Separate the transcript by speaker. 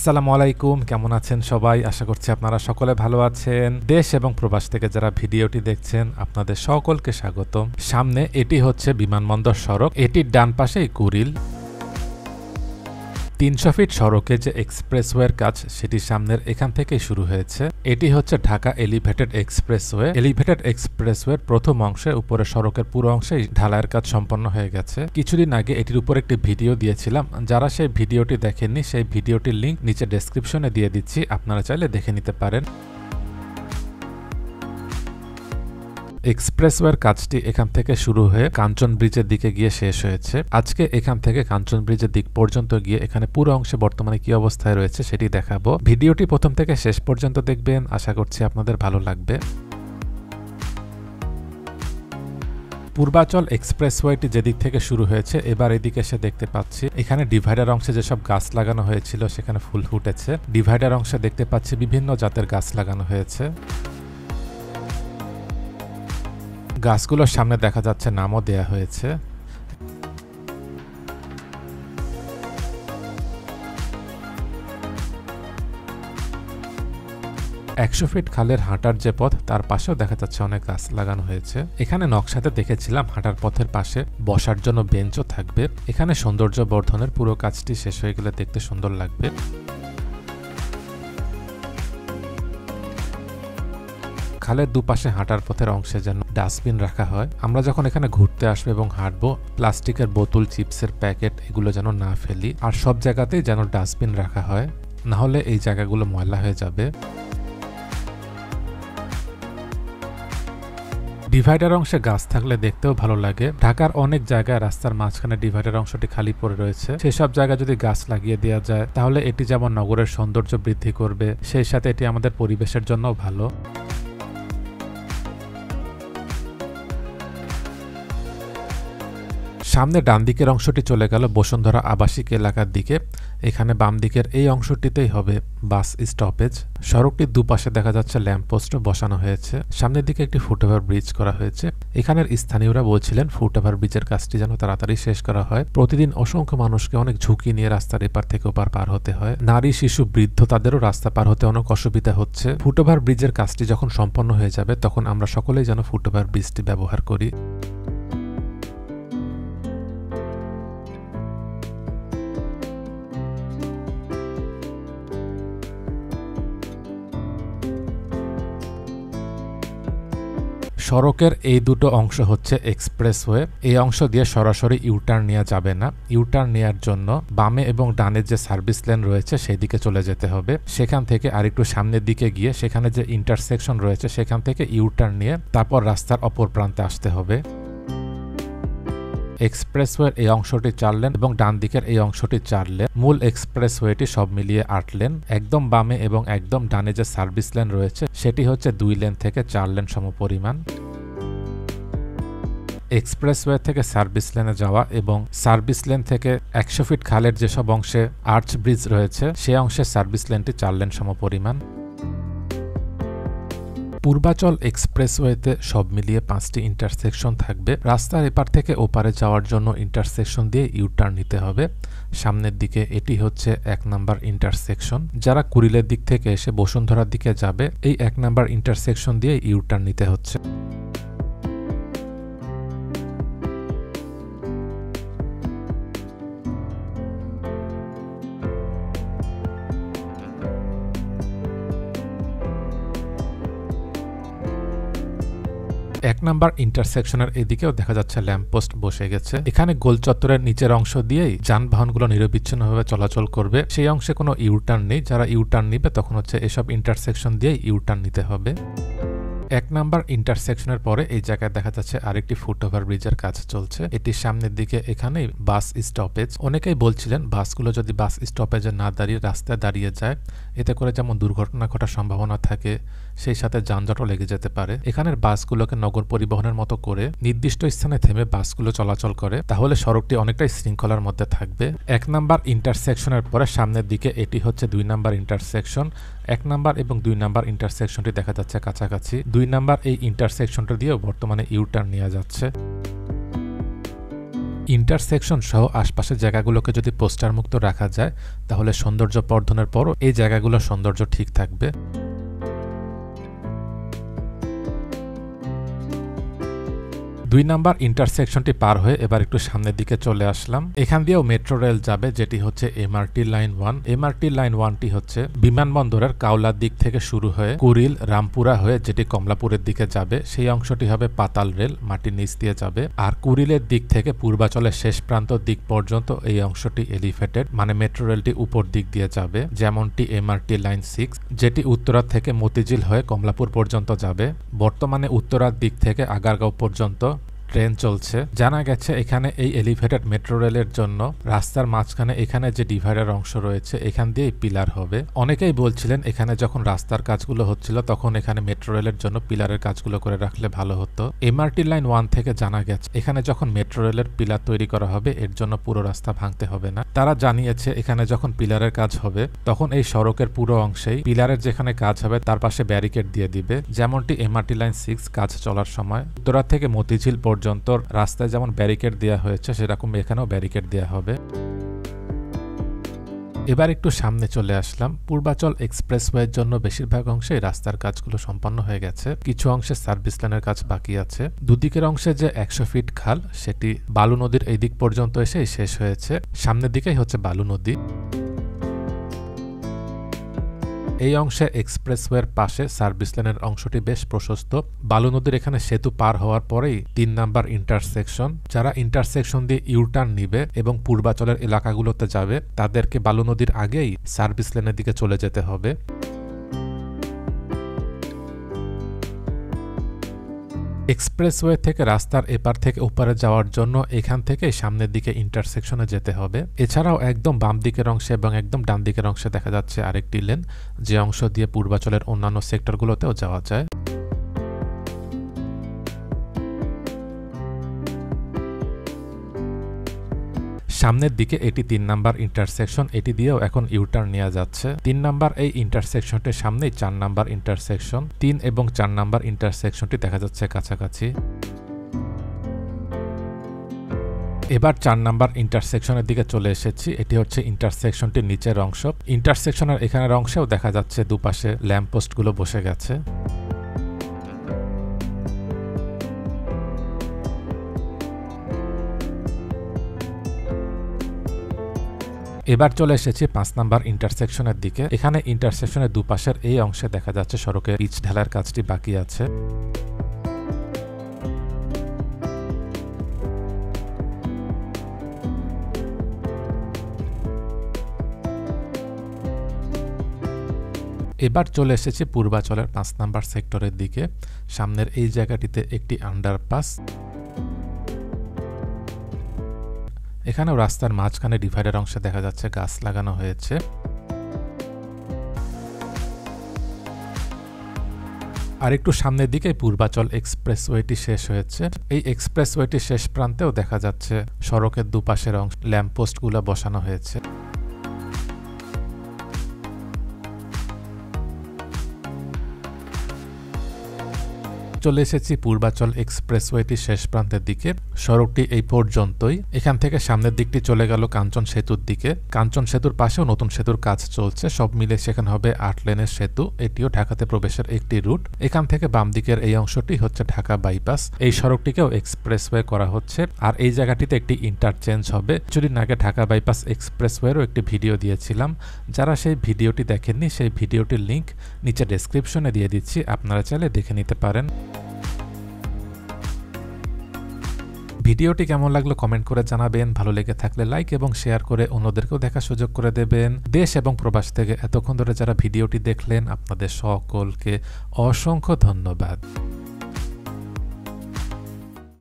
Speaker 1: আসসালামু আলাইকুম, কেমন আছেন সবাই? আশা করছি আপনারা সকলে ভালো আছেন। দেশ এবং প্রবাস থেকে যারা ভিডিওটি দেখছেন আপনাদের সকলকে স্বাগতম। সামনে এটি হচ্ছে বিমানবন্দর সড়ক, এটির ডান পাশেই কুড়িল। ৩০০ ফিট সড়কে যে এক্সপ্রেসওয়ের কাজ সেটি সামনের এখান থেকেই শুরু হয়েছে। এটি হচ্ছে ঢাকা এলিভেটেড এক্সপ্রেসওয়ে। এলিভেটেড এক্সপ্রেসওয়ের প্রথম অংশে উপরে সড়কের পুরো অংশেই ঢালাইয়ের কাজ সম্পন্ন হয়ে গেছে। কিছুদিন আগে এটির উপর একটি ভিডিও দিয়েছিলাম, যারা সেই ভিডিওটি দেখেননি সেই ভিডিওটির লিঙ্ক নিচে ডেসক্রিপশনে দিয়ে দিচ্ছি, আপনারা চাইলে দেখে নিতে পারেন। এক্সপ্রেসওয়ের কাজটি এখান থেকে শুরু হয়ে কাঞ্চন ব্রিজের দিকে গিয়ে শেষ হয়েছে। আজকে এখান থেকে কাঞ্চন ব্রিজের দিক পর্যন্ত গিয়ে এখানে পুরো অংশে বর্তমানে কি অবস্থায় রয়েছে সেটি দেখাবো। ভিডিওটি প্রথম থেকে শেষ পর্যন্ত দেখবেন, আশা করছি আপনাদের ভালো লাগবে। পূর্বাচল এক্সপ্রেসওয়েটি যেদিক থেকে শুরু হয়েছে এবার এদিকে এসে দেখতে পাচ্ছি এখানে ডিভাইডার অংশে যেসব গাছ লাগানো হয়েছিল সেখানে ফুল ফুটেছে। ডিভাইডার অংশে দেখতে পাচ্ছি বিভিন্ন জাতের গাছ লাগানো হয়েছে। গাছগুলোর সামনে দেখা যাচ্ছে নামও দেয়া হয়েছে। ১০০ ফিট খালের হাঁটার যে পথ তার পাশেও দেখা যাচ্ছে অনেক গাছ লাগানো হয়েছে। এখানে নকশাতে দেখেছিলাম হাঁটার পথের পাশে বসার জন্য বেঞ্চও থাকবে। এখানে সৌন্দর্য বর্ধনের পুরো কাজটি শেষ হয়ে গেলে দেখতে সুন্দর লাগবে। খালের দুপাশে হাঁটার পথের অংশে যেন ডাস্টবিন রাখা হয়। আমরা যখন এখানে ঘুরতে আসবো এবং হাঁটবো প্লাস্টিকের বোতল, চিপসের প্যাকেট এগুলো যেন না ফেলি, আর সব জায়গাতেই যেন ডাস্টবিন রাখা হয়, না হলে এই জায়গাগুলো ময়লা হয়ে যাবে। ডিভাইডার অংশে গাছ থাকলে দেখতেও ভালো লাগে। ঢাকার অনেক জায়গায় রাস্তার মাঝখানে ডিভাইডার অংশটি খালি পড়ে রয়েছে, সেই সব জায়গায় যদি গাছ লাগিয়ে দেওয়া যায় তাহলে এটি যেমন নগরের সৌন্দর্য বৃদ্ধি করবে, সেই সাথে এটি আমাদের পরিবেশের জন্যও ভালো। সামনে ডান দিকের অংশটি চলে গেল বসুন্ধরা আবাসিক এলাকার দিকে। এখানে বাম দিকের এই অংশটিতেই হবে বাস স্টপেজ। সড়কটির দুপাশে দেখা যাচ্ছে ল্যাম্পপোস্টও বসানো হয়েছে। সামনের দিকে একটি ফুটওভার ব্রিজ করা হয়েছে। এখানের স্থানীয়রা বলছিলেন ফুটওভার ব্রিজের কাজটি যেন তাড়াতাড়ি শেষ করা হয়। প্রতিদিন অসংখ্য মানুষকে অনেক ঝুঁকি নিয়ে রাস্তার এপার থেকে ওপার পার হতে হয়। নারী, শিশু, বৃদ্ধ তাদেরও রাস্তা পার হতে অনেক অসুবিধা হচ্ছে। ফুটওভার ব্রিজের কাজটি যখন সম্পন্ন হয়ে যাবে তখন আমরা সকলেই যেন ফুটওভার ব্রিজটি ব্যবহার করি। সড়কের এই দুটো অংশ হচ্ছে এক্সপ্রেসওয়ে। এই অংশ দিয়ে সরাসরি ইউটার্ন নেওয়া যাবে না। ইউটার্ন নেওয়ার জন্য বামে এবং ডানে যে সার্ভিস লেন রয়েছে সেই দিকে চলে যেতে হবে। সেখান থেকে আরেকটু সামনের দিকে গিয়ে সেখানে যে ইন্টারসেকশন রয়েছে সেখান থেকে ইউটার্ন নিয়ে তারপর রাস্তার অপর প্রান্তে আসতে হবে। এক্সপ্রেসওয়ের এই অংশটি ৪ লেন এবং ডান দিকের এই অংশটি ৪ লেন। মূল এক্সপ্রেসওয়েটি সব মিলিয়ে ৮ লেন। একদম বামে এবং একদম ডানে যে সার্ভিস লেন রয়েছে সেটি হচ্ছে ২ লেন থেকে ৪ লেন সমপরিমাণ। এক্সপ্রেসওয়ে থেকে সার্ভিস লেনে যাওয়া এবং সার্ভিস লেন থেকে ১০০ ফিট খালের যেসব অংশে আর্চ ব্রিজ রয়েছে সেই অংশে সার্ভিস লেনটি ৪ লেন সমপরিমাণ। পূর্বাচল এক্সপ্রেসওয়েতে সব মিলিয়ে ৫টি ইন্টারসেকশন থাকবে। রাস্তার এপার থেকে ওপারে যাওয়ার জন্য ইন্টারসেকশন দিয়ে ইউটার্ন নিতে হবে। সামনের দিকে এটি হচ্ছে ১ নাম্বার ইন্টারসেকশন। যারা কুড়িলের দিক থেকে এসে বসুন্ধরার দিকে যাবে এই ১ নাম্বার ইন্টারসেকশন দিয়ে ইউটার্ন নিতে হচ্ছে। এক নাম্বার ইন্টারসেকশনের এদিকেও দেখা যাচ্ছে ল্যাম্পপোস্ট বসে গেছে। এখানে গোল চত্বরের নিচের অংশ দিয়েই যানবাহনগুলো নিরবিচ্ছিন্নভাবে চলাচল করবে। সেই অংশে কোনো ইউটার্ন নেই। যারা ইউটার্ন নিবে তখন হচ্ছে এসব ইন্টারসেকশন দিয়েই ইউটার্ন নিতে হবে। ১ নাম্বার ইন্টারসেকশনের পরে এই জায়গায় দেখা যাচ্ছে আরেকটি ফুটওভার ব্রিজের কাজ চলছে। এটির সামনের দিকে এখানেই বাস স্টপেজ। অনেকেই বলছিলেন বাসগুলো যদি বাস স্টপেজে না দাঁড়িয়ে রাস্তায় দাঁড়িয়ে যায় এতে করে যেমন দুর্ঘটনা ঘটার সম্ভাবনা থাকে, সেই সাথে যানজটও লেগে যেতে পারে। এখানের বাসগুলোকে নগর পরিবহনের মতো করে নির্দিষ্ট স্থানে থেমে বাসগুলো চলাচল করে, তাহলে সড়কটি অনেকটাই শৃঙ্খলার মধ্যে থাকবে। ১ নাম্বার ইন্টারসেকশনের পরে সামনের দিকে এটি হচ্ছে ২ নাম্বার ইন্টারসেকশন। ১ নাম্বার এবং ২ নাম্বার ইন্টারসেকশনটি দেখা যাচ্ছে কাছাকাছি। ২ নাম্বার এই ইন্টারসেকশনটা দিয়েও বর্তমানে ইউটার্ন নেওয়া যাচ্ছে। ইন্টারসেকশন সহ আশপাশের জায়গাগুলোকে যদি পোস্টার মুক্ত রাখা যায় তাহলে সৌন্দর্য বর্ধনের পরও এই জায়গাগুলোর সৌন্দর্য ঠিক থাকবে। 2 নাম্বার ইন্টারসেকশনটি পার হয়ে এবার একটু সামনের দিকে চলে আসলাম। এখান দিয়েও মেট্রো রেল যাবে, যেটি হচ্ছে এমআরটি লাইন 1। এমআরটি লাইন 1টি হচ্ছে বিমানবন্দরের কাওলার দিক থেকে শুরু হয়ে কুড়িল রামপুরা হয়ে যেটি কমলাপুরের দিকে যাবে সেই অংশটি হবে পাতাল রেল, মাটির নিচ দিয়ে যাবে। আর কুড়িলের দিক থেকে পূর্বাচলের শেষ প্রান্ত দিক পর্যন্ত এই অংশটি এলিভেটেড, মানে মেট্রো রেলটি উপর দিক দিয়ে যাবে, যেমনটি এমআরটি লাইন 6 যেটি উত্তরা থেকে মতিঝিল হয়ে কমলাপুর পর্যন্ত যাবে। বর্তমানে উত্তরার দিক থেকে আগারগাঁও পর্যন্ত ট্রেন চলছে। জানা গেছে এখানে এই এলিভেটেড মেট্রো রেলের জন্য রাস্তার মাঝখানে এখানে যে ডিভাইডার অংশ রয়েছে এখান দিয়ে পিলার হবে। অনেকেই বলছিলেন এখানে যখন রাস্তার কাজগুলো হচ্ছিল তখন এখানে মেট্রো রেলের জন্য পিলারের কাজগুলো করে রাখলে ভালো হতো। এমআরটি লাইন 1 থেকে জানা গেছে এখানে যখন মেট্রো রেলের পিলার তৈরি করা হবে এর জন্য পুরো রাস্তা ভাঙতে হবে না। তারা জানিয়েছে এখানে যখন পিলারের কাজ হবে তখন এই সড়কের পুরো অংশেই পিলারের যেখানে কাজ হবে তার পাশে ব্যারিকেড দিয়ে দিবে, যেমনটি এমআরটি লাইন 6 কাজ চলার সময় উত্তরা থেকে মতিঝিল পর্যন্ত রাস্তায় যেমন ব্যারিকেড দেওয়া হয়েছে সেরকম এখানেও ব্যারিকেড দেওয়া হবে। এবার একটু সামনে চলে আসলাম। পূর্বাচল এক্সপ্রেসওয়ের জন্য বেশিরভাগ অংশে রাস্তার কাজগুলো সম্পন্ন হয়ে গেছে, কিছু অংশে সার্ভিস লাইনের কাজ বাকি আছে। দুদিকের অংশে যে 100 ফিট খাল সেটি বালু নদীর এই দিক পর্যন্ত এসে শেষ হয়েছে, সামনের দিকেই হচ্ছে বালু নদী। এই অংশে এক্সপ্রেসওয়ের পাশে সার্ভিস লাইনের অংশটি বেশ প্রশস্ত। বালু নদীর এখানে সেতু পার হওয়ার পরেই 3 নাম্বার ইন্টারসেকশন। যারা ইন্টারসেকশন দিয়ে ইউটার্ন নিবে এবং পূর্বাচলের এলাকাগুলোতে যাবে তাদেরকে বালু নদীর আগেই সার্ভিস লাইনের দিকে চলে যেতে হবে। এক্সপ্রেসওয়ে থেকে রাস্তার এপার থেকে ওপারে যাওয়ার জন্য এখান থেকে সামনের দিকে ইন্টারসেকশনে যেতে হবে। এছাড়াও একদম বাম দিকের অংশে এবং একদম ডান দিকের অংশে দেখা যাচ্ছে আরেকটি লেন, যে অংশ দিয়ে পূর্বাচলের অন্যান্য সেক্টরগুলোতেও যাওয়া যায়। সামনের দিকে এটি 3 নাম্বার ইন্টারসেকশন, এটি দিয়েও এখন ইউটার্ন নেওয়া যাচ্ছে। 3 নাম্বার এই ইন্টারসেকশনটির সামনেই 4 নাম্বার ইন্টারসেকশন। 3 এবং 4 নাম্বার ইন্টারসেকশনটি দেখা যাচ্ছে কাছাকাছি। এবার 4 নাম্বার ইন্টারসেকশনের দিকে চলে এসেছি। এটি হচ্ছে ইন্টারসেকশনটির নিচের অংশ। ইন্টারসেকশনের এখানের অংশেও দেখা যাচ্ছে দুপাশে ল্যাম্পপোস্টগুলো বসে গেছে। এবার চলে এসেছি 5 নাম্বার ইন্টারসেকশনের দিকে। এখানে ইন্টারসেকশনের দুপাশের এই অংশে দেখা যাচ্ছে সড়কে পিচ ঢালার কাজটি বাকি আছে। এবার চলে এসেছি পূর্বাচলের 5 নাম্বার সেক্টরের দিকে। সামনের এই জায়গাটিতে একটি আন্ডারপাস, এখানেও রাস্তার মাঝখানে ডিভাইডার অংশে দেখা যাচ্ছে গাছ লাগানো হয়েছে। আর একটু সামনের দিকে পূর্বাচল এক্সপ্রেসওয়েটি শেষ হয়েছে। এই এক্সপ্রেসওয়েটির শেষ প্রান্তেও দেখা যাচ্ছে সড়কের দুপাশের অংশ ল্যাম্পপোস্টগুলো বসানো হয়েছে। চলে এসেছি পূর্বাচল এক্সপ্রেসওয়েটির শেষ প্রান্তের দিকে। সড়কটি এই পর্যন্তই। এখান থেকে সামনের দিকটি চলে গেল কাঞ্চন সেতুর দিকে। কাঞ্চন সেতুর পাশেও নতুন সেতুর কাজ চলছে, সব মিলে সেখানে হবে 8 লেনের সেতু। এটিও ঢাকাতে প্রবেশের একটি রুট। এখান থেকে বাম দিকের এই অংশটি হচ্ছে ঢাকা বাইপাস। এই সড়কটিকেও এক্সপ্রেসওয়ে করা হচ্ছে। আর এই জায়গাটিতে একটি ইন্টারচেঞ্জ হবে। কিছুদিন আগে ঢাকা বাইপাস এক্সপ্রেসওয়েরও একটি ভিডিও দিয়েছিলাম, যারা সেই ভিডিওটি দেখেননি সেই ভিডিওটির লিঙ্ক নিচে ডেসক্রিপশনে দিয়ে দিচ্ছি, আপনারা চাইলে দেখে নিতে পারেন। ভিডিওটি কেমন লাগলো কমেন্ট করে জানাবেন। ভালো লেগে থাকলে লাইক এবং শেয়ার করে অন্যদেরকেও দেখার সুযোগ করে দেবেন। দেশ এবং প্রবাস থেকে এতক্ষণ ধরে যারা ভিডিওটি দেখলেন আপনাদের সকলকে অসংখ্য ধন্যবাদ।